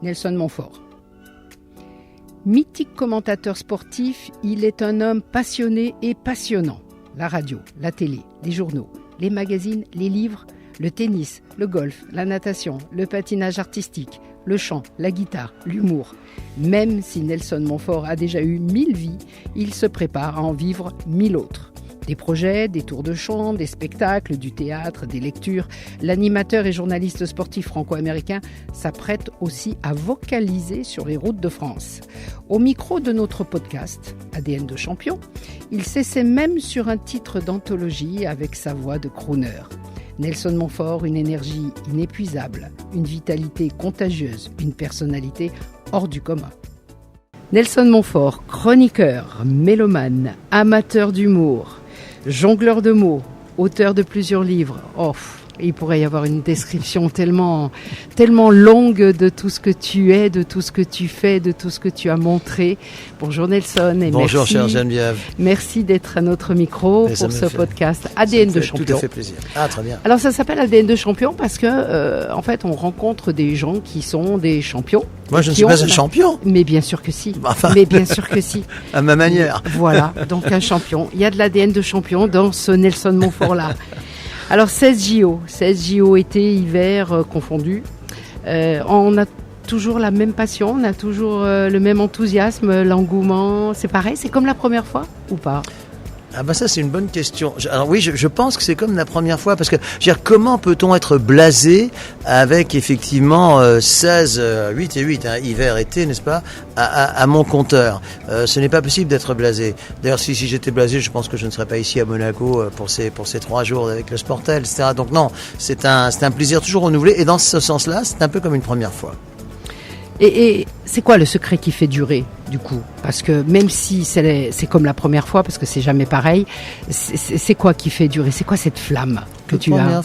Nelson Montfort. Mythique commentateur sportif, il est un homme passionné et passionnant. La radio, la télé, les journaux, les magazines, les livres, le tennis, le golf, la natation, le patinage artistique, le chant, la guitare, l'humour. Même si Nelson Montfort a déjà eu 1000 vies, il se prépare à en vivre 1000 autres. Des projets, des tours de chant, des spectacles, du théâtre, des lectures. L'animateur et journaliste sportif franco-américain s'apprête aussi à vocaliser sur les routes de France. Au micro de notre podcast, ADN de champion, il s'essaie même sur un titre d'anthologie avec sa voix de crooner. Nelson Montfort, une énergie inépuisable, une vitalité contagieuse, une personnalité hors du commun. Nelson Montfort, chroniqueur, mélomane, amateur d'humour, jongleur de mots, auteur de plusieurs livres. Il pourrait y avoir une description tellement longue de tout ce que tu es, de tout ce que tu fais, de tout ce que tu as montré. Bonjour Nelson et bonjour merci. Chère Geneviève. Merci d'être à notre micro pour ce podcast ADN de champion. Tout à fait plaisir. Ah, très bien. Alors ça s'appelle ADN de champion parce que en fait on rencontre des gens qui sont des champions. Moi je ne suis pas un champion. Mais bien sûr que si. Enfin, mais bien sûr que si. À ma manière. Voilà, donc un champion. Il y a de l'ADN de champion dans ce Nelson Montfort là. Alors 16 JO été, hiver confondus. On a toujours la même passion, on a toujours le même enthousiasme, l'engouement. C'est pareil, c'est comme la première fois ou pas ? Ah bah ça c'est une bonne question. Alors oui, je pense que c'est comme la première fois parce que comment peut-on être blasé avec effectivement 16, 8 et 8, hiver, été, n'est-ce pas, à mon compteur. Ce n'est pas possible d'être blasé. D'ailleurs si j'étais blasé, je pense que je ne serais pas ici à Monaco pour ces 3 jours avec le Sportel, etc. Donc non, c'est un plaisir toujours renouvelé et dans ce sens-là, c'est un peu comme une première fois. Et c'est quoi le secret qui fait durer, du coup ? Parce que même si c'est comme la première fois, parce que c'est jamais pareil, c'est quoi qui fait durer ? C'est quoi cette flamme que tu as ?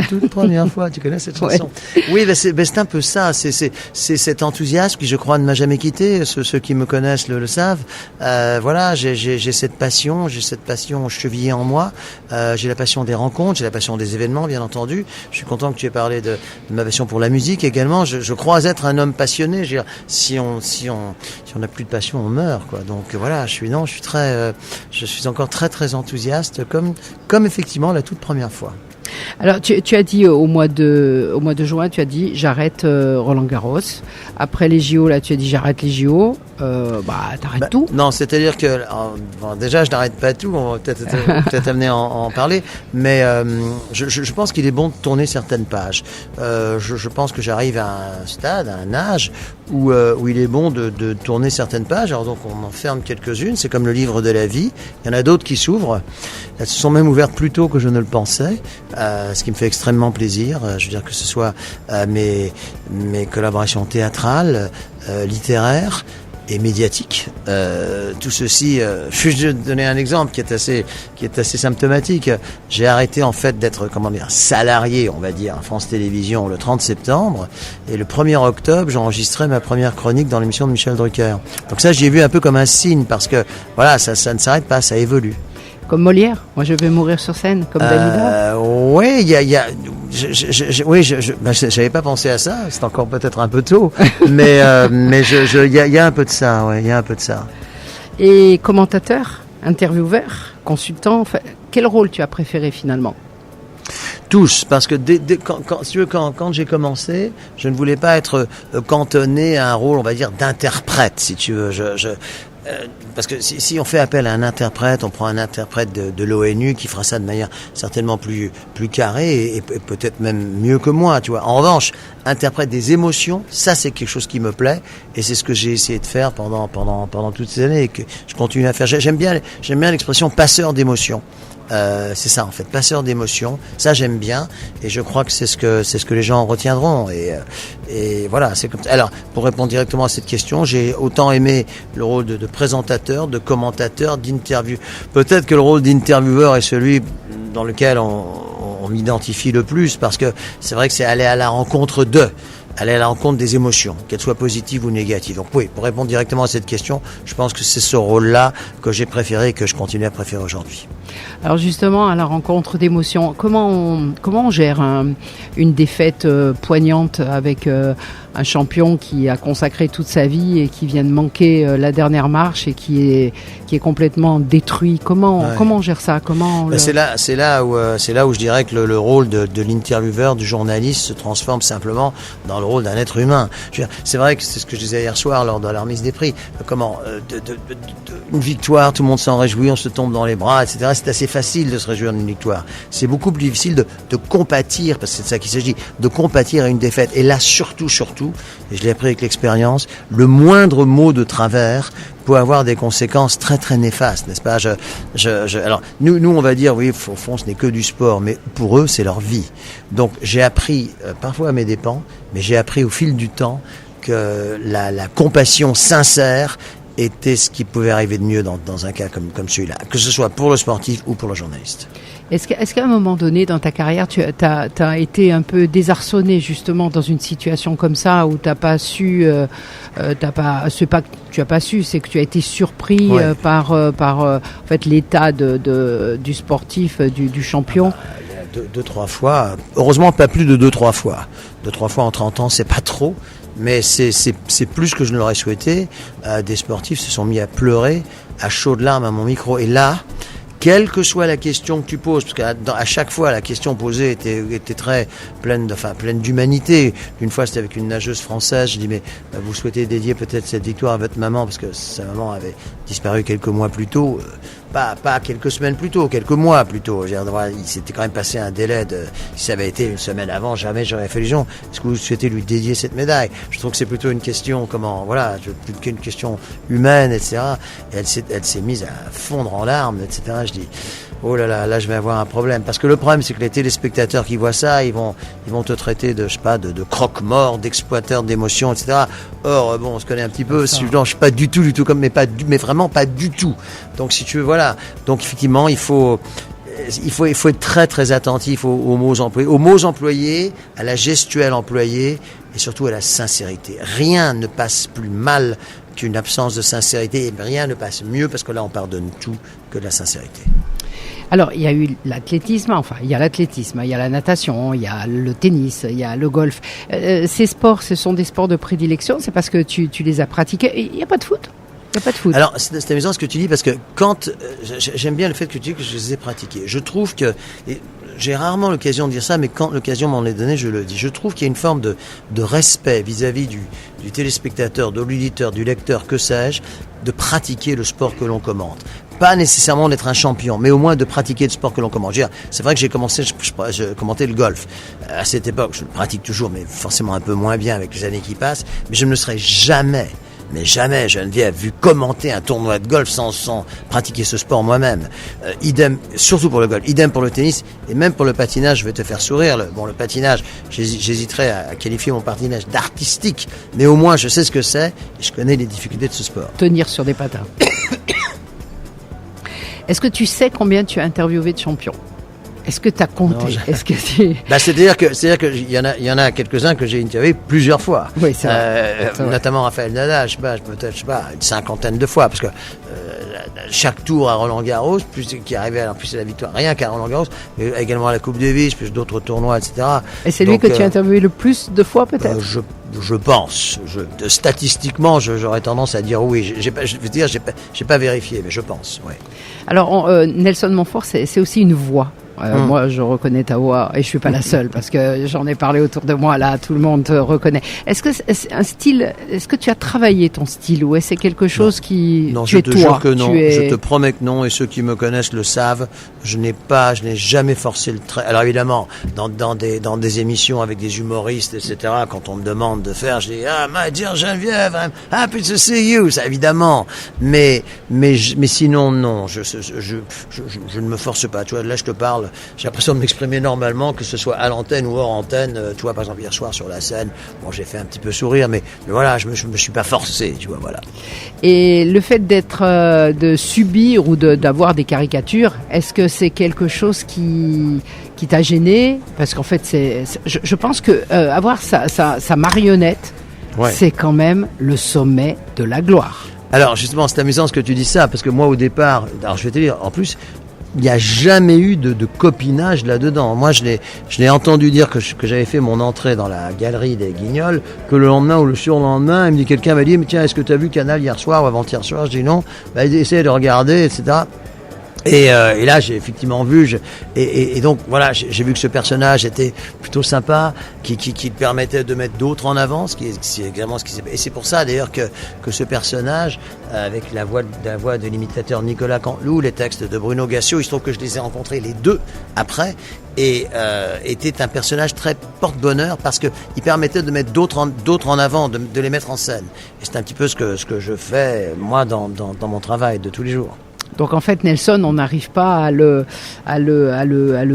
Toute première fois, tu connais cette chanson ? Ouais. Oui, c'est un peu ça, c'est cet enthousiasme qui, je crois, ne m'a jamais quitté. Ceux qui me connaissent le savent. Voilà, j'ai cette passion chevillée en moi. J'ai la passion des rencontres, j'ai la passion des événements, bien entendu. Je suis content que tu aies parlé de ma passion pour la musique également. Je crois être un homme passionné. Je veux dire, si on n'a plus de passion, on meurt, quoi. Donc voilà, je suis encore très très enthousiaste, comme effectivement la toute première fois. Alors tu as dit au mois de juin, tu as dit j'arrête Roland-Garros. Après les JO, là tu as dit j'arrête les JO. T'arrêtes tout. Non, c'est-à-dire que déjà je n'arrête pas tout. On va peut-être amener à en parler, mais je pense qu'il est bon de tourner certaines pages. Je pense que j'arrive à un stade, à un âge où il est bon de tourner certaines pages. Alors donc on en ferme quelques-unes. C'est comme le livre de la vie. Il y en a d'autres qui s'ouvrent. Elles se sont même ouvertes plus tôt que je ne le pensais. Ce qui me fait extrêmement plaisir. Je veux dire que ce soit mes collaborations théâtrales, littéraires et médiatiques. Tout ceci, je vais te donner un exemple qui est assez symptomatique. J'ai arrêté en fait d'être salarié, on va dire, à France Télévisions le 30 septembre et le 1er octobre, j'enregistrais ma première chronique dans l'émission de Michel Drucker. Donc ça, j'y ai vu un peu comme un signe parce que voilà, ça ne s'arrête pas, ça évolue. Comme Molière, moi je vais mourir sur scène, comme Dalida. Oui, j'avais pas pensé à ça, c'est encore peut-être un peu tôt, mais il y a un peu de ça, ouais, il y a un peu de ça. Et commentateur, intervieweur, consultant, quel rôle tu as préféré finalement ? Tous, parce que quand j'ai commencé, je ne voulais pas être cantonné à un rôle, on va dire, d'interprète, si tu veux. Parce que si on fait appel à un interprète, on prend un interprète de l'ONU qui fera ça de manière certainement plus carrée et peut-être même mieux que moi, tu vois. En revanche, interprète des émotions, ça c'est quelque chose qui me plaît et c'est ce que j'ai essayé de faire pendant toutes ces années et que je continue à faire. J'aime bien l'expression passeur d'émotions. C'est ça en fait, passeur d'émotions, ça j'aime bien et je crois que c'est ce que les gens retiendront et voilà, c'est comme ça. Alors pour répondre directement à cette question, j'ai autant aimé le rôle de présentateur, de commentateur, d'interview. Peut-être que le rôle d'intervieweur est celui dans lequel on m'identifie le plus parce que c'est vrai que c'est aller à la rencontre des émotions, qu'elles soient positives ou négatives. Donc oui, pour répondre directement à cette question, je pense que c'est ce rôle-là que j'ai préféré et que je continue à préférer aujourd'hui. Alors justement, à la rencontre d'émotions, comment on gère une défaite poignante avec un champion qui a consacré toute sa vie et qui vient de manquer la dernière marche et qui est complètement détruit. Comment on gère ça? C'est là où je dirais que le rôle de l'intervieweur, du journaliste se transforme simplement dans le rôle d'un être humain. C'est vrai que c'est ce que je disais hier soir lors de la remise des prix. Une victoire, tout le monde s'en réjouit, on se tombe dans les bras, etc. C'est assez facile de se réjouir d'une victoire. C'est beaucoup plus difficile de compatir, parce que c'est de ça qu'il s'agit, de compatir à une défaite. Et là, surtout, et je l'ai appris avec l'expérience, le moindre mot de travers peut avoir des conséquences très très néfastes, n'est-ce pas? Alors nous on va dire oui, au fond ce n'est que du sport, mais pour eux c'est leur vie. Donc j'ai appris parfois à mes dépens, mais j'ai appris au fil du temps que la compassion sincère était ce qui pouvait arriver de mieux dans un cas comme celui-là, que ce soit pour le sportif ou pour le journaliste. Est-ce qu'à un moment donné dans ta carrière, tu as été un peu désarçonné justement dans une situation comme ça où t'as pas su, c'est pas que tu as pas su, c'est que tu as été surpris par en fait l'état du sportif, du champion. Deux, trois fois. Heureusement pas plus de 2-3 fois. 2-3 fois en 30 ans, c'est pas trop. Mais c'est plus que je ne l'aurais souhaité. Des sportifs se sont mis à pleurer à chaudes larmes à mon micro. Et là, quelle que soit la question que tu poses, parce qu'à chaque fois la question posée était très pleine d'humanité. Une fois c'était avec une nageuse française, je dis mais vous souhaitez dédier peut-être cette victoire à votre maman parce que sa maman avait disparu quelques mois plus tôt. Pas quelques semaines plus tôt, quelques mois plus tôt. Il s'était quand même passé un délai si ça avait été une semaine avant, jamais j'aurais fait allusion. Est-ce que vous souhaitez lui dédier cette médaille? Je trouve que c'est plutôt une question, plus qu'une question humaine, etc. Et elle s'est mise à fondre en larmes, etc. Je dis, oh là, je vais avoir un problème. Parce que le problème, c'est que les téléspectateurs qui voient ça, ils vont te traiter de croque-mort, d'exploiteur d'émotions, etc. Or, on se connaît un petit peu. Je suis pas du tout comme, mais vraiment pas du tout. Donc, si tu veux, voilà. Donc, effectivement, il faut être très, très attentif aux mots employés, à la gestuelle employée et surtout à la sincérité. Rien ne passe plus mal qu'une absence de sincérité et rien ne passe mieux parce que là, on pardonne tout que de la sincérité. Alors, il y a eu l'athlétisme, il y a la natation, il y a le tennis, il y a le golf. Ces sports, ce sont des sports de prédilection, c'est parce que tu les as pratiqués. Il n'y a pas de foot? Il n'y a pas de foot. Alors, c'est amusant ce que tu dis, parce que j'aime bien le fait que tu dis que je les ai pratiqués. Je trouve que, j'ai rarement l'occasion de dire ça, mais quand l'occasion m'en est donnée, je le dis. Je trouve qu'il y a une forme de respect vis-à-vis du téléspectateur, de l'auditeur, du lecteur, que sais-je, de pratiquer le sport que l'on commente. Pas nécessairement d'être un champion, mais au moins de pratiquer le sport que l'on commente. C'est vrai que j'ai commencé, je commentais le golf. À cette époque, je le pratique toujours, mais forcément un peu moins bien avec les années qui passent. Mais je ne me serais jamais, Geneviève, vu commenter un tournoi de golf sans pratiquer ce sport moi-même. Idem, surtout pour le golf, idem pour le tennis, et même pour le patinage, je vais te faire sourire. Le patinage, j'hésiterais à qualifier mon patinage d'artistique, mais au moins je sais ce que c'est, et je connais les difficultés de ce sport. Tenir sur des patins. Est-ce que tu sais combien tu as interviewé de champions? Est-ce que tu as compté? C'est-à-dire que il y en a quelques-uns que j'ai interviewés plusieurs fois. Oui, c'est vrai. Notamment Raphaël Nadal, peut-être une cinquantaine de fois, parce que chaque tour à Roland-Garros, qui arrivait à plus c'est la victoire, rien qu'à Roland-Garros, mais également à la Coupe Davis, plus d'autres tournois, etc. Et c'est lui que tu as interviewé le plus de fois, peut-être? Je pense. Statistiquement, j'aurais tendance à dire oui. J'ai pas vérifié, mais je pense. Oui. Alors, Nelson Montfort, c'est aussi une voix. Moi, je reconnais ta voix et je suis pas la seule parce que j'en ai parlé autour de moi. Là, tout le monde te reconnaît. Est-ce que c'est un style? Est-ce que tu as travaillé ton style ou est-ce que c'est quelque chose qui non, je te jure que non. Je te promets que non. Et ceux qui me connaissent le savent. Je n'ai jamais forcé le trait. Alors évidemment, dans des émissions avec des humoristes, etc. Quand on me demande de faire, je dis my dear Geneviève, I'm happy to see you. Ça évidemment. Mais sinon non. Je ne me force pas. Tu vois, là je te parle. J'ai l'impression de m'exprimer normalement, que ce soit à l'antenne ou hors antenne. Tu vois, par exemple, hier soir sur la scène, j'ai fait un petit peu sourire, mais voilà, je me suis pas forcé, tu vois, voilà. Et le fait de subir ou d'avoir des caricatures, est-ce que c'est quelque chose qui t'a gêné? Parce qu'en fait, je pense que avoir sa marionnette, c'est quand même le sommet de la gloire. Alors, justement, c'est amusant ce que tu dis ça, parce que moi, au départ, alors je vais te dire, en plus, il n'y a jamais eu de copinage là-dedans. Moi, je l'ai entendu dire que j'avais fait mon entrée dans la galerie des Guignols, que le lendemain ou le surlendemain, quelqu'un m'a dit, mais tiens, est-ce que tu as vu Canal hier soir ou avant-hier soir? Je dis non. Essaye de regarder, etc. Et là, j'ai effectivement vu, et donc voilà, j'ai vu que ce personnage était plutôt sympa, qui permettait de mettre d'autres en avant, ce qui est également ce qui s'est. Et c'est pour ça d'ailleurs que ce personnage, avec la voix de l'imitateur Nicolas Canteloup, les textes de Bruno Gassio, il se trouve que je les ai rencontrés les deux après, et était un personnage très porte-bonheur parce que il permettait de mettre d'autres en avant, de les mettre en scène. Et c'est un petit peu ce que je fais moi dans mon travail de tous les jours. Donc en fait, Nelson, on n'arrive pas à le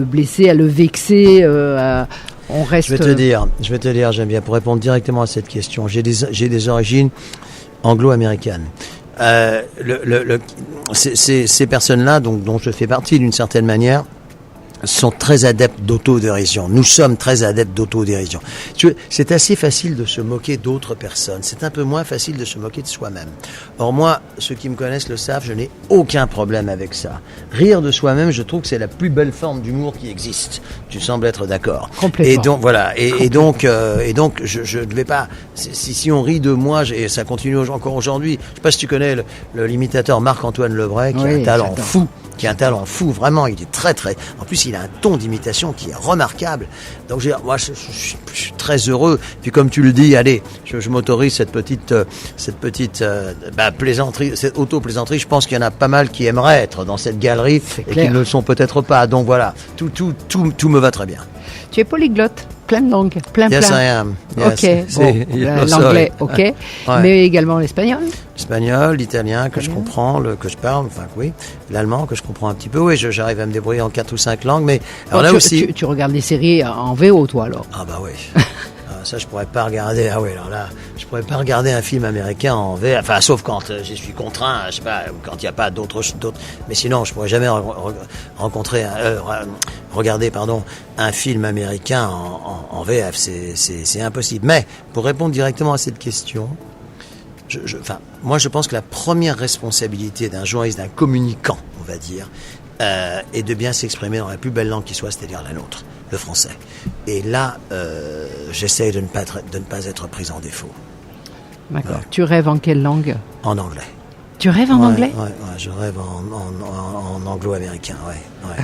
blesser, à le vexer. On reste. Je vais te dire, j'aime bien pour répondre directement à cette question. J'ai des origines anglo-américaines. Ces personnes-là, dont je fais partie d'une certaine manière, sont très adeptes d'autodérision. Nous sommes très adeptes d'autodérision. C'est assez facile de se moquer d'autres personnes. C'est un peu moins facile de se moquer de soi-même. Or moi, ceux qui me connaissent le savent, je n'ai aucun problème avec ça. Rire de soi-même, je trouve que c'est la plus belle forme d'humour qui existe. Tu sembles être d'accord. Complètement. Et donc voilà. Et donc je ne vais pas. Si on rit de moi, et ça continue encore aujourd'hui. Je sais pas si tu connais l'imitateur Marc-Antoine Lebray, qui a un talent fou. Qui a un talent fou, vraiment, il est très. En plus, il a un ton d'imitation qui est remarquable. Donc, moi, je suis très heureux. Puis, comme tu le dis, allez, je m'autorise cette petite plaisanterie, cette auto-plaisanterie. Je pense qu'il y en a pas mal qui aimeraient être dans cette galerie et qui ne le sont peut-être pas. Donc voilà, tout me va très bien. Tu es polyglotte, plein de langues, plein. Yes, I am. Yes. Ok, l'anglais, ok, ouais. Mais également l'espagnol. L'espagnol, l'italien que je comprends, que je parle, enfin oui, l'allemand que je comprends un petit peu. Oui, j'arrive à me débrouiller en 4 ou 5 langues, mais alors là aussi. Tu regardes les séries en VO, toi alors? Ah bah oui. Ça, je pourrais pas regarder. Ah oui, alors là, je pourrais pas regarder un film américain en VF. Enfin, sauf quand je suis contraint, je sais pas, quand il n'y a pas d'autres. Mais sinon, je pourrais jamais regarder un film américain en VF. C'est impossible. Mais pour répondre directement à cette question, moi, je pense que la première responsabilité d'un journaliste, d'un communicant, on va dire, est de bien s'exprimer dans la plus belle langue qui soit, c'est-à-dire la nôtre, le français. Et là, j'essaye de ne pas être pris en défaut. D'accord. Ouais. Tu rêves en quelle langue? En anglais. Tu rêves en anglais? Ouais, je rêve en anglo-américain, ouais.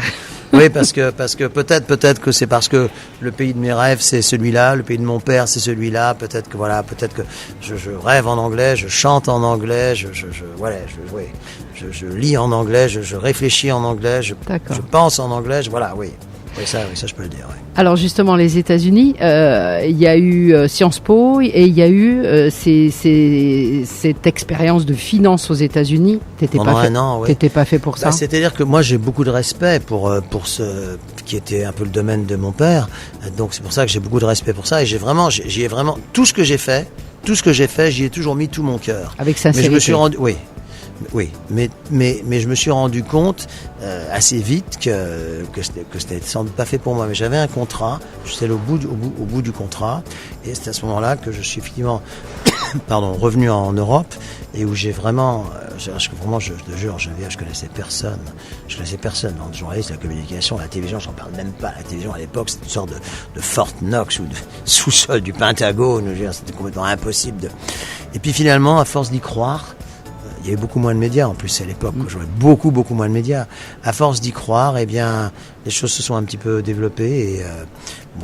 Oui, parce que peut-être que c'est parce que le pays de mes rêves c'est celui-là, le pays de mon père c'est celui-là. Peut-être que je rêve en anglais, je chante en anglais, je lis en anglais, je réfléchis en anglais, je pense en anglais, oui. Oui, ça je peux le dire. Ouais. Alors justement, les États-Unis, il y a eu Sciences Po et il y a eu cette expérience de finance aux États-Unis. T'étais pas fait pour ça. C'est-à-dire que moi j'ai beaucoup de respect pour ce qui était un peu le domaine de mon père. Donc c'est pour ça que j'ai beaucoup de respect pour ça et j'y ai vraiment tout ce que j'ai fait, j'y ai toujours mis tout mon cœur. Avec sincérité. Mais je me suis rendu, oui, mais je me suis rendu compte assez vite que c'était sans doute pas fait pour moi. Mais j'avais un contrat, j'étais au bout du contrat, et c'est à ce moment-là que je suis effectivement revenu en Europe et où j'ai vraiment, je te jure, je connaissais personne dans le journalisme, la communication, la télévision, j'en parle même pas. La télévision à l'époque, c'était une sorte de Fort Knox ou de sous-sol du Pentagone. C'était complètement impossible. Et puis finalement, à force d'y croire. Il y avait beaucoup moins de médias en plus à l'époque. J'aurais beaucoup moins de médias. À force d'y croire, eh bien, les choses se sont un petit peu développées. Et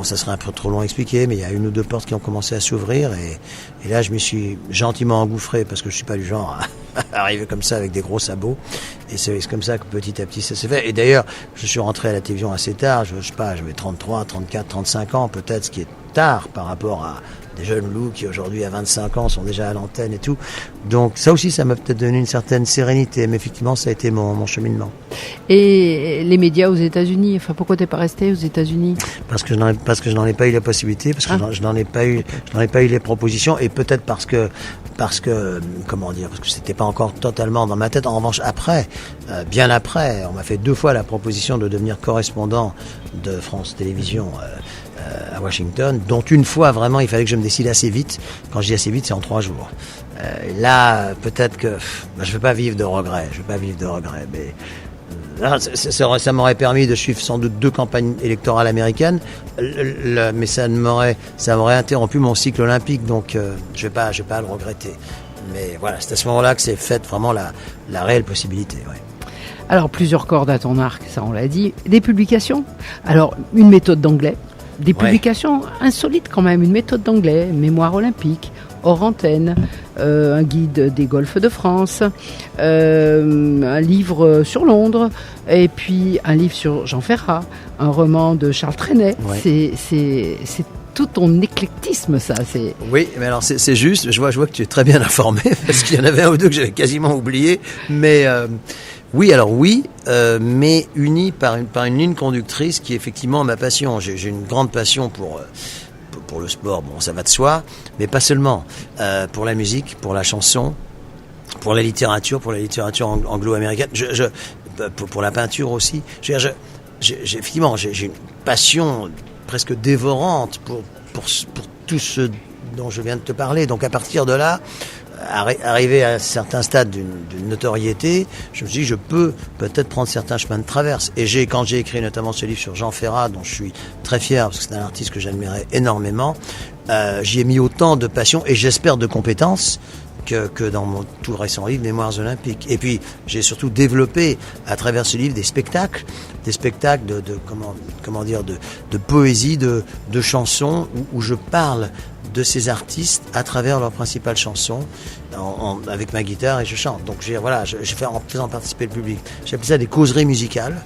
ça serait un peu trop long à expliquer, mais il y a une ou deux portes qui ont commencé à s'ouvrir. Et là, je m'y suis gentiment engouffré parce que je suis pas du genre à arriver comme ça avec des gros sabots. Et c'est comme ça que petit à petit ça s'est fait. Et d'ailleurs, je suis rentré à la télévision assez tard. Je sais pas, j'avais 33, 34, 35 ans peut-être, ce qui est tard par rapport à des jeunes loups qui aujourd'hui à 25 ans sont déjà à l'antenne et tout. Donc ça aussi, ça m'a peut-être donné une certaine sérénité, mais effectivement ça a été mon cheminement. Et les médias aux États-Unis, pourquoi t'es pas resté aux États-Unis? Parce que je n'en ai pas eu la possibilité, parce que je n'en ai pas eu les propositions, et peut-être parce que c'était pas encore totalement dans ma tête. En revanche, bien après, on m'a fait 2 fois la proposition de devenir correspondant de France Télévisions à Washington, dont une fois vraiment il fallait que je me décide assez vite. Quand je dis assez vite, c'est en 3 jours. Là, peut-être que je ne vais pas vivre de regrets. Mais ça m'aurait permis de suivre sans doute 2 campagnes électorales américaines, mais ça m'aurait interrompu mon cycle olympique, donc je vais pas le regretter. Mais voilà, c'est à ce moment-là que c'est faite vraiment la réelle possibilité. Ouais. Alors, plusieurs cordes à ton arc, ça on l'a dit. Des publications. Alors, une méthode d'anglais. Des publications insolites quand même. Une méthode d'anglais, mémoire olympique, hors antenne, un guide des golfs de France, un livre sur Londres, et puis un livre sur Jean Ferrat, un roman de Charles Trenet. Ouais. C'est tout ton éclectisme, ça. Oui, mais alors c'est juste, je vois que tu es très bien informé, parce qu'il y en avait un ou deux que j'avais quasiment oublié, mais mais uni par une ligne conductrice qui est effectivement ma passion. J'ai une grande passion pour le sport, bon, ça va de soi, mais pas seulement. Pour la musique, pour la chanson, pour la littérature anglo-américaine, pour la peinture aussi. Effectivement, j'ai une passion presque dévorante pour tout ce dont je viens de te parler. Donc à partir de là, arrivé à certains stades d'une notoriété, je me suis dit, je peux peut-être prendre certains chemins de traverse. Et quand j'ai écrit notamment ce livre sur Jean Ferrat, dont je suis très fier, parce que c'est un artiste que j'admirais énormément, j'y ai mis autant de passion et j'espère de compétences que dans mon tout récent livre Mémoires olympiques. Et puis j'ai surtout développé à travers ce livre des spectacles de poésie, de chansons où je parle de ces artistes à travers leurs principales chansons avec ma guitare, et je chante. Donc j'ai fait en faisant participer le public. J'appelle ça des causeries musicales.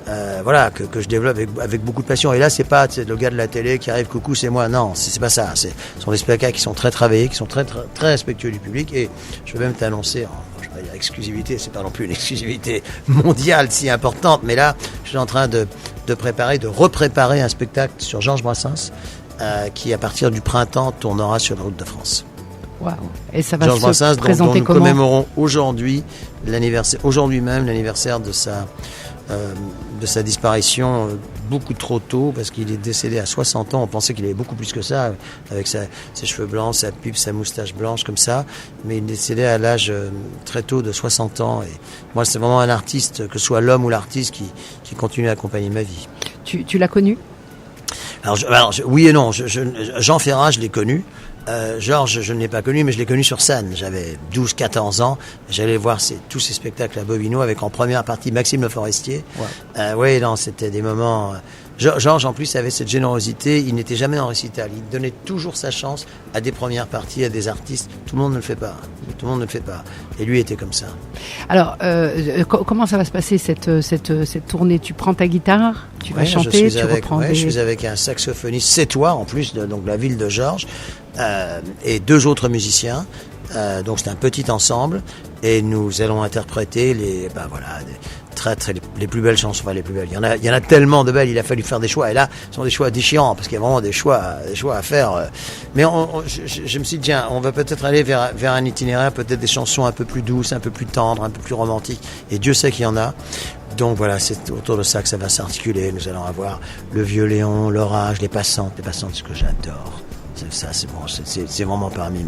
Que je développe avec beaucoup de passion. Et là, c'est pas le gars de la télé qui arrive, coucou, c'est moi. Non, c'est pas ça. Ce sont des spectacles qui sont très travaillés, qui sont très, très, très respectueux du public. Et je vais même t'annoncer, je vais pas dire exclusivité, c'est pas non plus une exclusivité mondiale si importante, mais là, je suis en train de repréparer un spectacle sur Georges Brassens, qui, à partir du printemps, tournera sur la route de France. Wow. Et ça va Georges Brassens, dont nous comment commémorons aujourd'hui même l'anniversaire de sa disparition beaucoup trop tôt, parce qu'il est décédé à 60 ans. On pensait qu'il avait beaucoup plus que ça, avec ses cheveux blancs, sa pipe, sa moustache blanche comme ça, mais il est décédé à l'âge très tôt de 60 ans. Et moi, c'est vraiment un artiste, que ce soit l'homme ou l'artiste, qui continue à accompagner ma vie. Tu l'as connu ? Alors, oui et non. Jean Ferrat, je l'ai connu. Georges, je ne l'ai pas connu, mais je l'ai connu sur scène. J'avais 12-14 ans. J'allais voir tous ces spectacles à Bobino, avec en première partie Maxime Le Forestier. Ouais. C'était des moments... Georges, en plus, avait cette générosité. Il n'était jamais en récital. Il donnait toujours sa chance à des premières parties, à des artistes. Tout le monde ne le fait pas. Et lui était comme ça. Alors, comment ça va se passer cette tournée ? Tu prends ta guitare, tu vas chanter, je suis avec un saxophoniste sétois, en plus, donc la ville de Georges, et 2 autres musiciens. Donc c'est un petit ensemble, et nous allons interpréter les plus belles chansons, les plus belles. Il y en a tellement de belles, il a fallu faire des choix, et là, ce sont des choix déchirants, parce qu'il y a vraiment des choix à faire. Mais je me suis dit, tiens, on va peut-être aller vers un itinéraire, peut-être des chansons un peu plus douces, un peu plus tendres, un peu plus romantiques, et Dieu sait qu'il y en a. Donc voilà, c'est autour de ça que ça va s'articuler. Nous allons avoir le Vieux Léon, l'Orage, les passantes, ce que j'adore. Ça, c'est bon, c'est vraiment parmi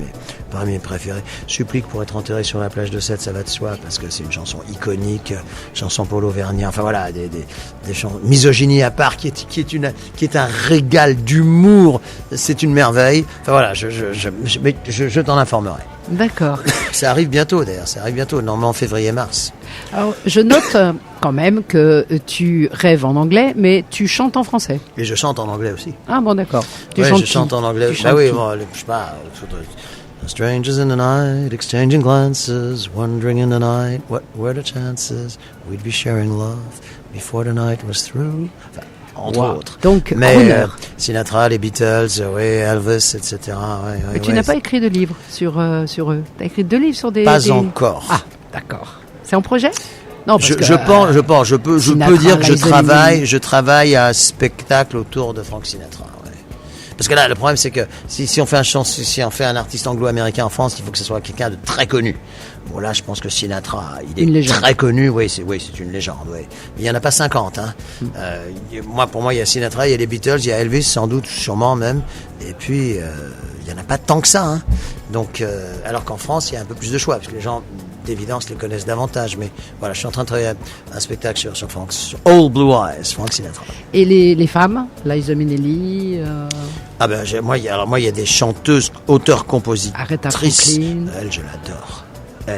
mes préférés. Supplique pour être enterré sur la plage de Sète, ça va de soi, parce que c'est une chanson iconique, chanson pour l'Auvergnat. Enfin voilà, des chansons. Misogynie à part, qui est un régal d'humour. C'est une merveille. Enfin voilà, je t'en informerai. D'accord. Ça arrive bientôt d'ailleurs, normalement en février-mars. Alors, je note quand même que tu rêves en anglais, mais tu chantes en français. Et je chante en anglais aussi. Ah bon, d'accord. Je chante en anglais. Je sais pas. Strangers in the night, exchanging glances, wondering in the night, what were the chances we'd be sharing love before the night was through. Enfin, entre autres. Donc, Sinatra, les Beatles, Elvis, etc. Mais tu n'as pas écrit de livre sur eux. Tu as écrit 2 livres sur des... Pas encore. Ah, d'accord. C'est en projet ? Non, parce je peux dire que je travaille à un spectacle autour de Frank Sinatra. Ouais. Parce que là, le problème, c'est que si on fait un artiste anglo-américain en France, il faut que ce soit quelqu'un de très connu. Bon, là, je pense que Sinatra, il est très connu. Oui, c'est une légende. Oui. Il y en a pas 50. Pour moi, il y a Sinatra, il y a les Beatles, il y a Elvis, sans doute, sûrement même. Et puis, il y en a pas tant que ça. Donc, alors qu'en France, il y a un peu plus de choix, parce que les gens d'évidence les connaissent davantage. Mais voilà, je suis en train de travailler un spectacle sur All Blue Eyes, Frank Sinatra. Et les femmes, Liza Minnelli. Ah ben moi il y a des chanteuses, auteurs, compositrices. Aretha Franklin. Elle,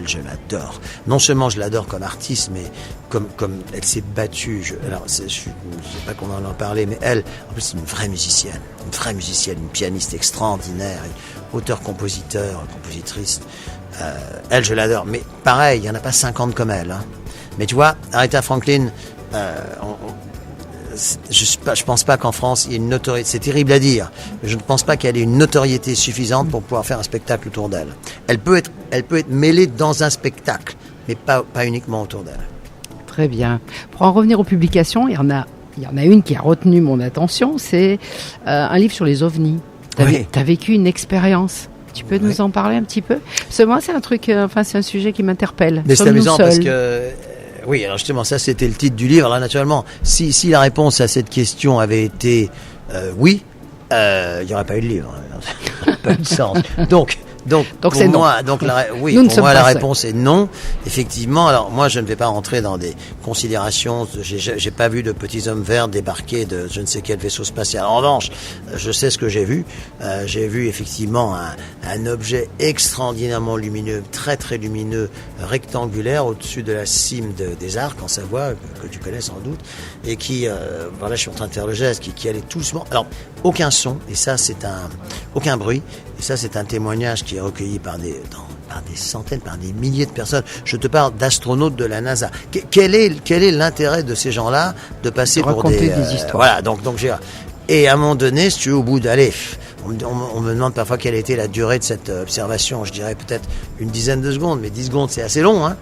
je l'adore. Non seulement je l'adore comme artiste, mais comme elle s'est battue. Je sais pas comment en parler, mais elle, en plus, c'est une vraie musicienne, une pianiste extraordinaire, auteur-compositeur, compositrice. Elle, je l'adore. Mais pareil, il y en a pas 50 comme elle. Hein. Mais tu vois, Aretha Franklin, je pense pas qu'en France il y ait une notoriété. C'est terrible à dire, mais je ne pense pas qu'elle ait une notoriété suffisante pour pouvoir faire un spectacle autour d'elle. Elle peut être mêlée dans un spectacle, mais pas uniquement autour d'elle. Très bien. Pour en revenir aux publications, il y en a une qui a retenu mon attention, c'est un livre sur les ovnis. T'as vécu une expérience. Tu peux nous en parler un petit peu? Parce que moi, c'est c'est un sujet qui m'interpelle. Mais c'est amusant parce que oui, alors justement, ça c'était le titre du livre. Là, naturellement, si la réponse à cette question avait été oui, il n'y aurait pas eu de livre. Ça n'a pas eu de sens. Donc pour c'est moi, non. Pour moi la réponse est non. Effectivement, alors moi je ne vais pas rentrer dans des considérations. J'ai pas vu de petits hommes verts débarquer de je ne sais quel vaisseau spatial. En revanche, je sais ce que j'ai vu. J'ai vu effectivement un objet extraordinairement lumineux, très très lumineux, rectangulaire au-dessus de la cime des Arcs en Savoie, que tu connais sans doute, et qui, voilà, je suis en train de faire le geste, qui allait tout doucement. Alors aucun son, et ça aucun bruit. Et ça, c'est un témoignage qui est recueilli par des centaines, par des milliers de personnes. Je te parle d'astronautes de la NASA. Quel est l'intérêt de ces gens-là de passer pour des histoires? Voilà, donc et à un moment donné, si tu es au bout d'aller, on me demande parfois quelle était la durée de cette observation. Je dirais peut-être une dizaine de secondes, mais 10 secondes, c'est assez long. Hein.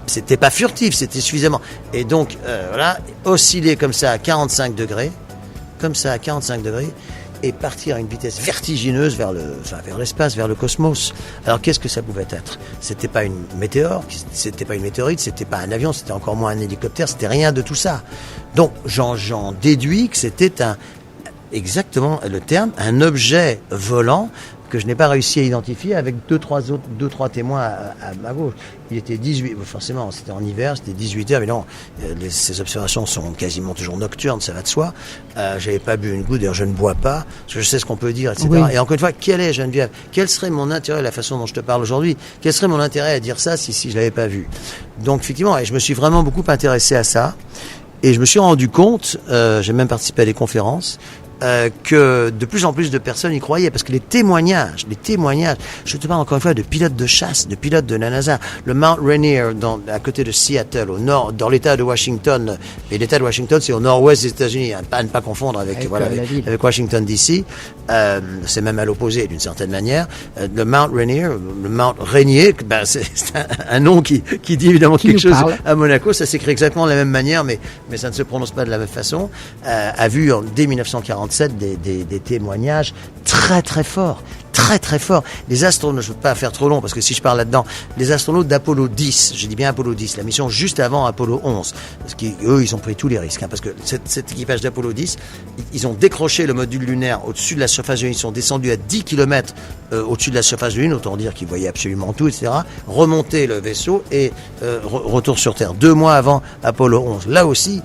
C'était pas furtif, c'était suffisamment. Et donc, voilà, osciller comme ça à 45 degrés, et partir à une vitesse vertigineuse vers l'espace, vers le cosmos. Alors qu'est-ce que ça pouvait être? C'était pas une météore, c'était pas une météorite, c'était pas un avion, c'était encore moins un hélicoptère, c'était rien de tout ça. Donc j'en déduis que c'était exactement le terme, un objet volant que je n'ai pas réussi à identifier avec deux, trois témoins à ma gauche. Il était 18, forcément, c'était en hiver, c'était 18h, mais non, ces observations sont quasiment toujours nocturnes, ça va de soi. J'avais pas bu une goutte, d'ailleurs je ne bois pas, parce que je sais ce qu'on peut dire, etc. Oui. Et encore une fois, Geneviève, quel serait mon intérêt, la façon dont je te parle aujourd'hui, quel serait mon intérêt à dire ça si je l'avais pas vu? Donc effectivement, et je me suis vraiment beaucoup intéressé à ça, et je me suis rendu compte, j'ai même participé à des conférences, que de plus en plus de personnes y croyaient, parce que les témoignages, je te parle encore une fois de pilotes de chasse, de pilotes de la NASA, le Mount Rainier à côté de Seattle, au nord, dans l'État de Washington, et l'État de Washington c'est au nord-ouest des États-Unis, à ne pas confondre avec Washington DC, c'est même à l'opposé d'une certaine manière. Le Mount Rainier, c'est un nom qui dit évidemment quelque chose à Monaco, ça s'écrit exactement de la même manière, mais ça ne se prononce pas de la même façon, a vu dès 1947 des témoignages très très forts. Les astronautes, je ne veux pas faire trop long parce que si je parle là-dedans, les astronautes d'Apollo 10, je dis bien Apollo 10, la mission juste avant Apollo 11, parce qu'eux, ils ont pris tous les risques, hein, parce que cet équipage d'Apollo 10, ils ont décroché le module lunaire au-dessus de la surface de la Lune, ils sont descendus à 10 km au-dessus de la surface de la Lune, autant dire qu'ils voyaient absolument tout, etc., remonter le vaisseau et retour sur Terre, 2 mois avant Apollo 11. Là aussi,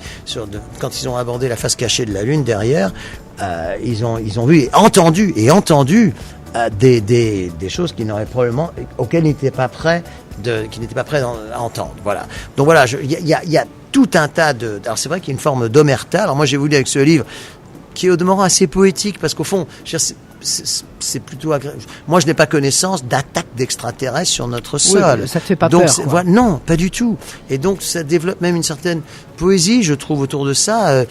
quand ils ont abordé la face cachée de la Lune derrière, ils ont vu et entendu des choses auxquelles ils n'étaient pas prêts à entendre. Voilà. Donc voilà, il y a tout un tas alors c'est vrai qu'il y a une forme d'omerta. Alors moi j'ai voulu avec ce livre qui est au demeurant assez poétique parce qu'au fond, c'est plutôt agréable. Moi je n'ai pas connaissance d'attaques d'extraterrestres sur notre sol. Oui, ça te fait pas peur. Voilà, non, pas du tout. Et donc ça développe même une certaine poésie, je trouve, autour de ça.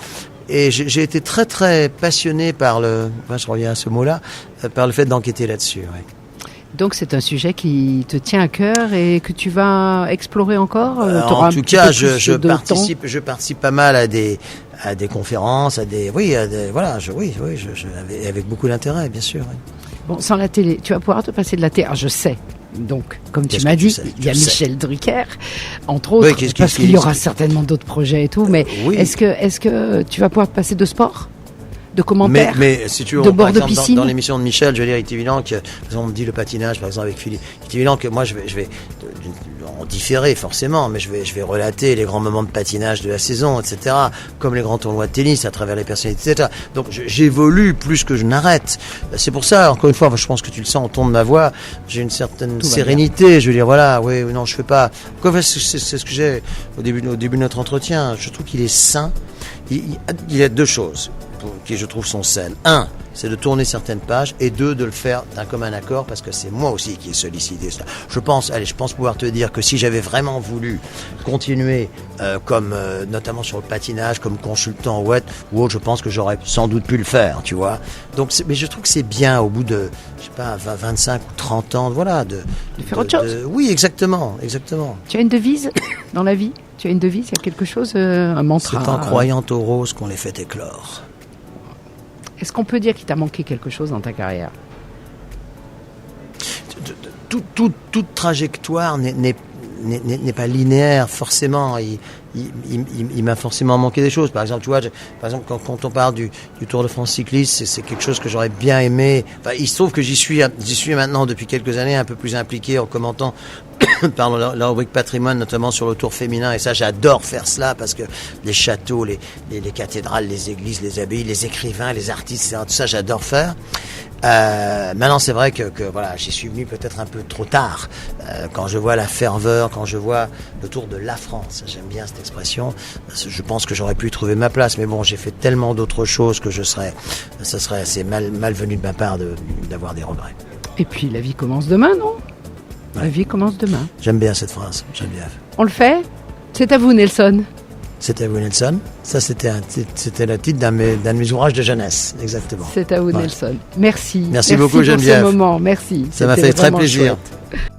Et j'ai été très très passionné je reviens à ce mot-là, par le fait d'enquêter là-dessus. Ouais. Donc c'est un sujet qui te tient à cœur et que tu vas explorer encore. En tout cas, je participe pas mal à des conférences, avec beaucoup d'intérêt, bien sûr. Oui. Bon, sans la télé, tu vas pouvoir te passer de la télé. Alors, je sais. Donc, comme tu m'as dit, il y a Michel Drucker, entre autres, parce qu'il y aura certainement d'autres projets et tout. Mais est-ce que tu vas pouvoir te passer de sport, de commentaires, mais si tu veux, de bord de piscine? Dans l'émission de Michel, je veux dire, il est évident que, par exemple, on me dit le patinage, par exemple, avec Philippe. Il est évident que moi, je vais en différé forcément, mais je vais relater les grands moments de patinage de la saison, etc., comme les grands tournois de tennis à travers les personnalités, etc. Donc j'évolue plus que je n'arrête. C'est pour ça, encore une fois, je pense que tu le sens au ton de ma voix, j'ai une certaine sérénité. Je veux dire, voilà, oui, non, je fais pas. C'est ce que j'ai au début de notre entretien. Je trouve qu'il est sain. Il y a deux choses qui, je trouve, sont saines. Un, c'est de tourner certaines pages, et deux, de le faire d'un commun accord, parce que c'est moi aussi qui ai sollicité cela. Je pense pouvoir te dire que si j'avais vraiment voulu continuer, notamment sur le patinage, comme consultant ou autre, je pense que j'aurais sans doute pu le faire, tu vois. Donc, mais je trouve que c'est bien, au bout de, je sais pas, 25 ou 30 ans, voilà, de faire autre chose. Oui, exactement. Tu as une devise dans la vie? Tu as une devise? Il y a quelque chose, un mantra? C'est en croyant aux roses qu'on les fait éclore. Est-ce qu'on peut dire qu'il t'a manqué quelque chose dans ta carrière? Toute trajectoire n'est pas linéaire, forcément. Il m'a forcément manqué des choses. Par exemple, tu vois, quand on parle du Tour de France cycliste, c'est quelque chose que j'aurais bien aimé. Enfin, il se trouve que j'y suis maintenant depuis quelques années, un peu plus impliqué en commentant par la rubrique patrimoine, notamment sur le Tour féminin, et ça, j'adore faire cela, parce que les châteaux, les cathédrales, les églises, les abbayes, les écrivains, les artistes, etc., tout ça, j'adore faire. Maintenant, c'est vrai que voilà, j'y suis venu peut-être un peu trop tard. Quand je vois la ferveur, quand je vois le Tour de la France, j'aime bien cette expression, je pense que j'aurais pu trouver ma place, mais bon, j'ai fait tellement d'autres choses que ça serait assez malvenu de ma part d'avoir des regrets. Et puis, la vie commence demain, non? Ouais. La vie commence demain. J'aime bien cette phrase, j'aime bien. On le fait? C'est à vous, Nelson. C'est à vous, Nelson. Ça, c'était le titre d'un de mes ouvrages de jeunesse, exactement. C'est à vous, Nelson. Merci. Merci beaucoup, pour Geneviève. ce moment. Merci. Ça m'a fait très plaisir. Chouette.